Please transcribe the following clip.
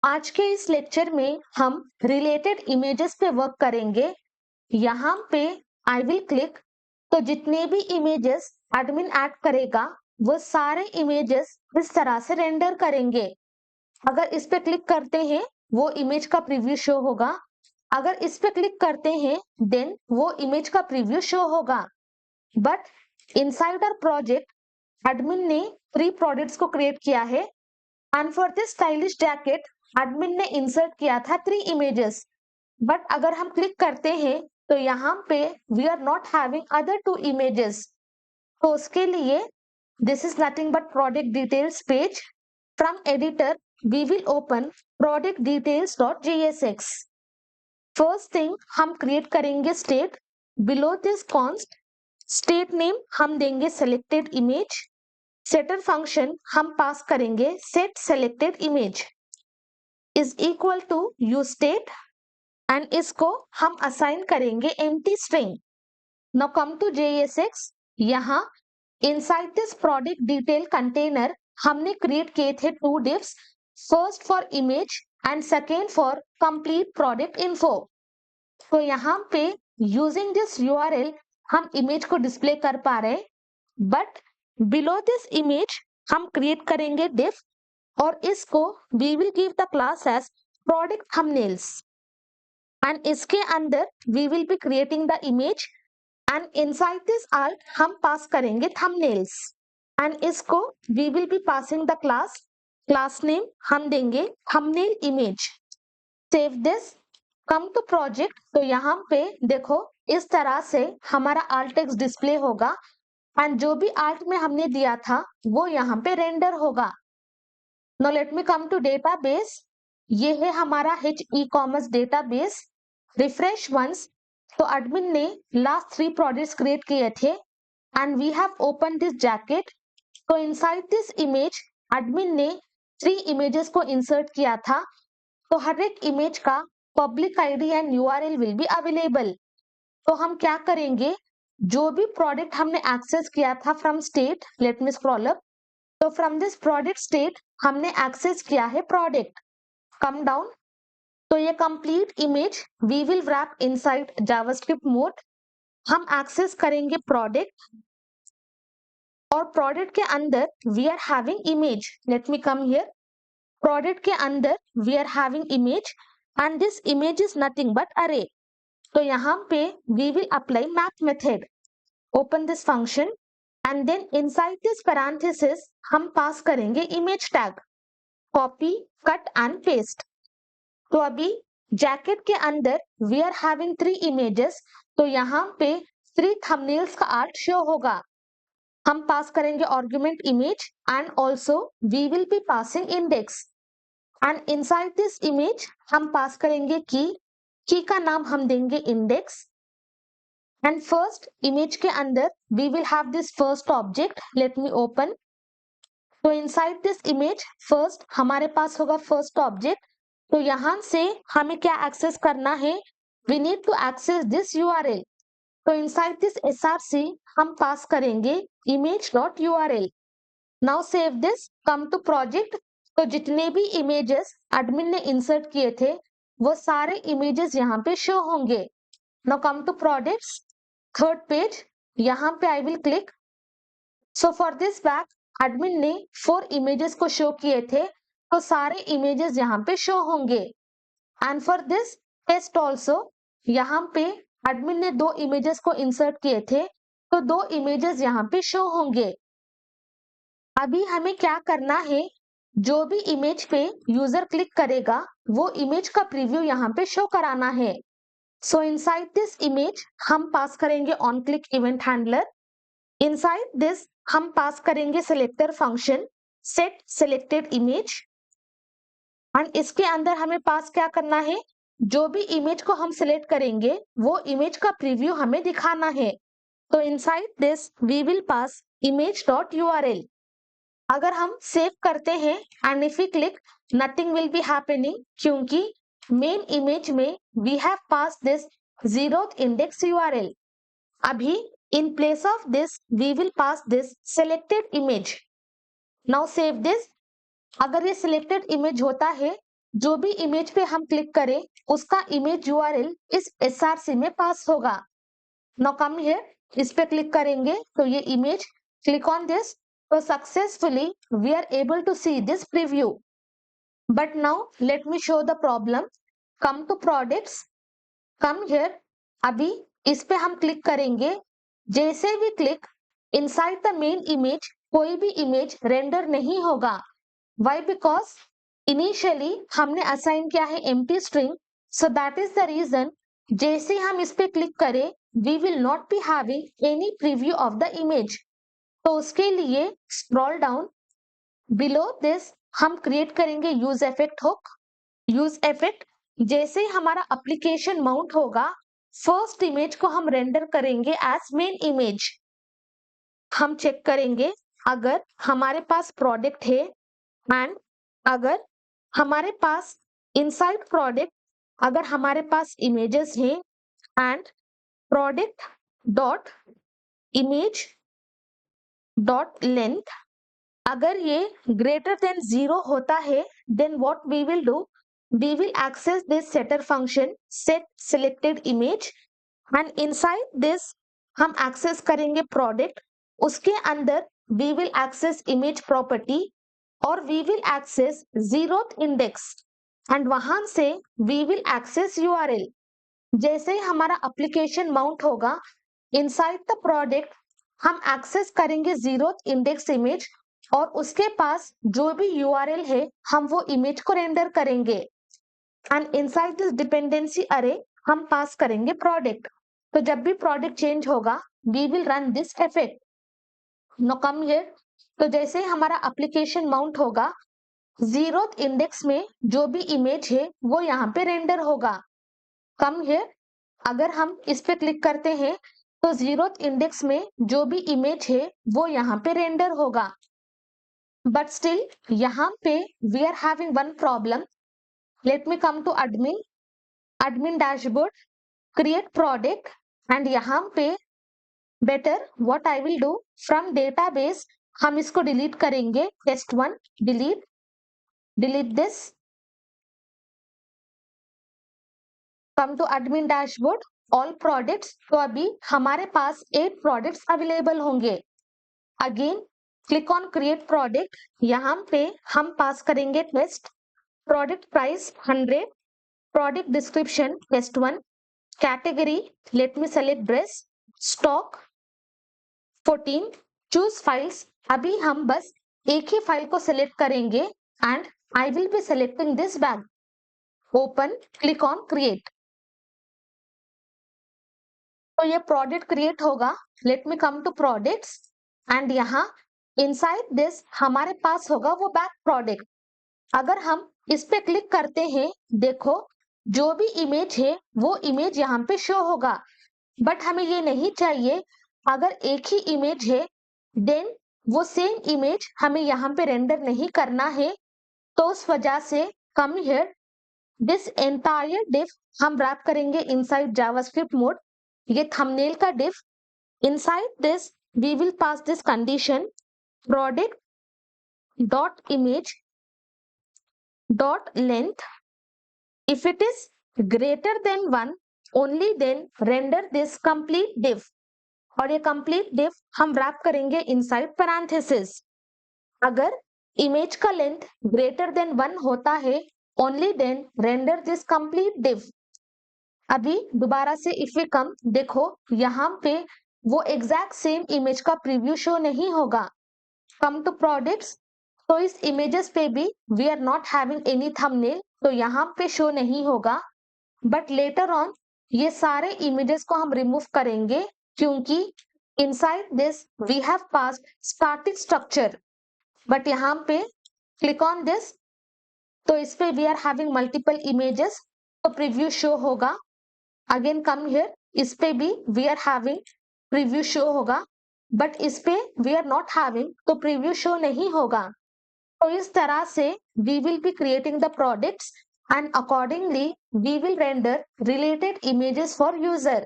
आज के इस लेक्चर में हम रिलेटेड इमेजेस पे वर्क करेंगे। यहाँ पे आई विल क्लिक, तो जितने भी इमेजेस एडमिन ऐड करेगा वो सारे इमेजेस इस तरह से रेंडर करेंगे। अगर इस पे क्लिक करते हैं वो इमेज का प्रीव्यू शो होगा, अगर इस पे क्लिक करते हैं देन वो इमेज का प्रीव्यू शो होगा। But inside our project admin ने 3 प्रोडक्ट्स को क्रिएट किया है and for this stylish jacket admin ने इंसर्ट किया था 3 इमेजेस। बट अगर हम क्लिक करते हैं तो यहाँ पे we are not having other 2 images. तो उसके लिए this is nothing but product details page. From editor we will open product details dot JSX। First thing हम क्रिएट करेंगे state. Below this const state name हम देंगे selected image. Setter function हम pass करेंगे set selected image is equal to use state and इसको हम assign करेंगे empty string. Now come to JSX। यहाँ inside this product detail container हमने create किए थे 2 divs, first for image and second for complete product info. तो यहाँ पे यूजिंग दिस URL हम इमेज को डिस्प्ले कर पा रहे हैं, बट बिलो दिस इमेज हम क्रिएट करेंगे div और इसको we will give the class as product thumbnails and इसके अंदर we will be creating the image and inside this alt हम पास करेंगे thumbnails and इसको we will be passing the class name हम देंगे thumbnail image। save this, come to project। तो यहाँ पे देखो इस तरह से हमारा alt text डिस्प्ले होगा एंड जो भी alt में हमने दिया था वो यहाँ पे रेंडर होगा। Now let me come to database। ये है हमारा H e-commerce database। Refresh once, तो एडमिन ने लास्ट 3 प्रोडक्ट्स क्रिएट किए थे and we have open this jacket. तो इनसाइड दिस इमेज एडमिन ने 3 इमेजेस को इंसर्ट किया था। तो हर एक इमेज का public ID and URL will be available. तो हम क्या करेंगे, जो भी प्रोडक्ट हमने एक्सेस किया था from state, let me scroll up. तो फ्रॉम दिस प्रोडक्ट स्टेट हमने एक्सेस किया है प्रोडक्ट। कम डाउन, तो ये complete image we will wrap inside JavaScript mode. हम एक्सेस करेंगे प्रोडक्ट और प्रोडक्ट के अंदर we are having image. Let me come here. Product के अंदर we are having image and this image is nothing but array. तो यहाँ पे we will apply map method. Open this function and then inside this parenthesis हम pass करेंगे image tag. Copy, cut and paste. तो अभी jacket के अंदर we are having 3 images, तो यहाँ पे 3 थंबनेल्स का आर्ट शो होगा। हम पास करेंगे argument image and also we will be passing index and inside this image हम पास करेंगे की का नाम हम देंगे इंडेक्स एंड फर्स्ट इमेज के अंदर we will have this first object. Let me open. तो इनसाइड दिस इमेज फर्स्ट हमारे पास होगा फर्स्ट ऑब्जेक्ट। तो यहां से हमें क्या एक्सेस करना है, we need to access this URL। तो इनसाइड दिस SRC हम पास करेंगे image.url। Now save this, come to project. तो जितने भी इमेजेस एडमिन ने इंसर्ट किए थे वो सारे इमेजेस यहाँ पे शो होंगे। Now come to products, third page. यहाँ पे I will click. So for this back admin ने 4 इमेजेस को शो किए थे, तो सारे इमेजेस यहाँ पे शो होंगे and for this test also यहाँ पे एडमिन ने 2 इमेजेस को इंसर्ट किए थे, तो 2 इमेजेस यहाँ पे शो होंगे। अभी हमें क्या करना है, जो भी इमेज पे यूजर क्लिक करेगा वो इमेज का प्रीव्यू यहाँ पे शो कराना है। सो इनसाइड दिस इमेज हम पास करेंगे on click event handler. Inside this हम पास करेंगे selector function set selected image and इसके अंदर हमें पास क्या करना है, जो भी इमेज को हम सिलेक्ट करेंगे वो इमेज का प्रीव्यू हमें दिखाना है। तो inside this we will pass image.url। अगर हम सेव करते हैं and if we click nothing will be happening, क्योंकि मेन इमेज में we have pass this 0th index URL। अभी in place of this we will pass this selected image. Now save this. अगर ये selected image होता है जो भी image पे हम क्लिक करें उसका इमेज यूआरएल इस src में पास होगा। नाउ कम हियर, इस पे क्लिक करेंगे तो ये इमेज, क्लिक ऑन दिस, तो successfully we are able to see this preview. But now let me show the problem. Come to products, come here, अभी इस पे हम क्लिक करेंगे, जैसे भी click, inside the main image कोई भी इमेज रेंडर नहीं होगा। व्हाई? बिकॉज इनिशियली हमने असाइन किया है empty string, so that is the reason जैसे हम इस पे क्लिक करें we will not be having any preview of the image. तो उसके लिए स्क्रॉल डाउन, बिलो दिस हम क्रिएट करेंगे use effect hook. Use effect, जैसे ही हमारा एप्लीकेशन माउंट होगा फर्स्ट इमेज को हम रेंडर करेंगे एज मेन इमेज। हम चेक करेंगे अगर हमारे पास प्रोडक्ट है एंड अगर हमारे पास इनसाइड प्रोडक्ट अगर हमारे पास इमेजेस हैं and product dot image dot length, अगर ये ग्रेटर देन 0 होता है then what we will do, we will access this setter function set selected image and inside this हम access करेंगे product, उसके अंदर we will access image property और we will access 0th index and वहां से we will access URL। जैसे ही हमारा application mount होगा inside the product हम access करेंगे 0th index image और उसके पास जो भी URL है हम वो image को रेंडर करेंगे एंड इनसाइड दिस डिपेंडेंसी अरे हम पास करेंगे प्रोडक्ट। तो जब भी प्रोडक्ट चेंज होगा we will run this effect. No come here, तो जैसे हमारा एप्लीकेशन माउंट होगा 0th इंडेक्स में जो भी इमेज है वो यहाँ पे रेंडर होगा। कम हियर, अगर हम इस पे क्लिक करते हैं तो 0th इंडेक्स में जो भी इमेज है वो यहाँ पे रेंडर होगा। बट स्टिल यहाँ पे we are having one problem. Let me come to admin dashboard, create product and यहाँ पे better what I will do from database हम इसको delete करेंगे, test1 delete this, come to admin dashboard all products। तो अभी हमारे पास 8 products available होंगे। Again click on create product, यहाँ पे हम पास करेंगे test, product price 100, product description test1, category let me select dress, stock 14, choose files, अभी हम बस एक ही फाइल को सिलेक्ट करेंगे and I will be selecting this bag. Open, click on create, तो ये प्रोडक्ट क्रिएट होगा। Let me come to products and यहाँ इनसाइड दिस हमारे पास होगा वो बैग प्रोडक्ट। अगर हम इस पे क्लिक करते हैं देखो जो भी इमेज है वो इमेज यहाँ पे शो होगा, बट हमें ये नहीं चाहिए। अगर एक ही इमेज है देन वो सेम इमेज हमें यहाँ पे रेंडर नहीं करना है। तो उस वजह से come here this entire div हम रैप करेंगे इनसाइड जावास्क्रिप्ट मोड। ये थंबनेल का div, inside this we will pass this condition product dot image dot length, if it is greater than 1 only then render this complete div और ये complete div हम wrap करेंगे inside parenthesis। अगर image का length greater than 1 होता है only then render this complete div। अभी दोबारा से if we come, देखो यहाँ पे वो exact same इमेज का प्रीव्यू शो नहीं होगा। come to products, तो इस इमेजेस पे भी we are not having any thumbnail, तो यहाँ पे शो नहीं होगा। बट लेटर ऑन ये सारे इमेजेस को हम रिमूव करेंगे क्योंकि inside this we have passed static structure. But यहाँ पे क्लिक ऑन दिस, तो इस पे we are having multiple images, तो प्रीव्यू शो होगा। अगेन कम हियर, इस पे भी we are having preview show होगा, बट इस पे वी आर नॉट हैविंग, तो प्रीव्यू शो नहीं होगा। तो इस तरह से we will be creating the products and accordingly we will render related images for user।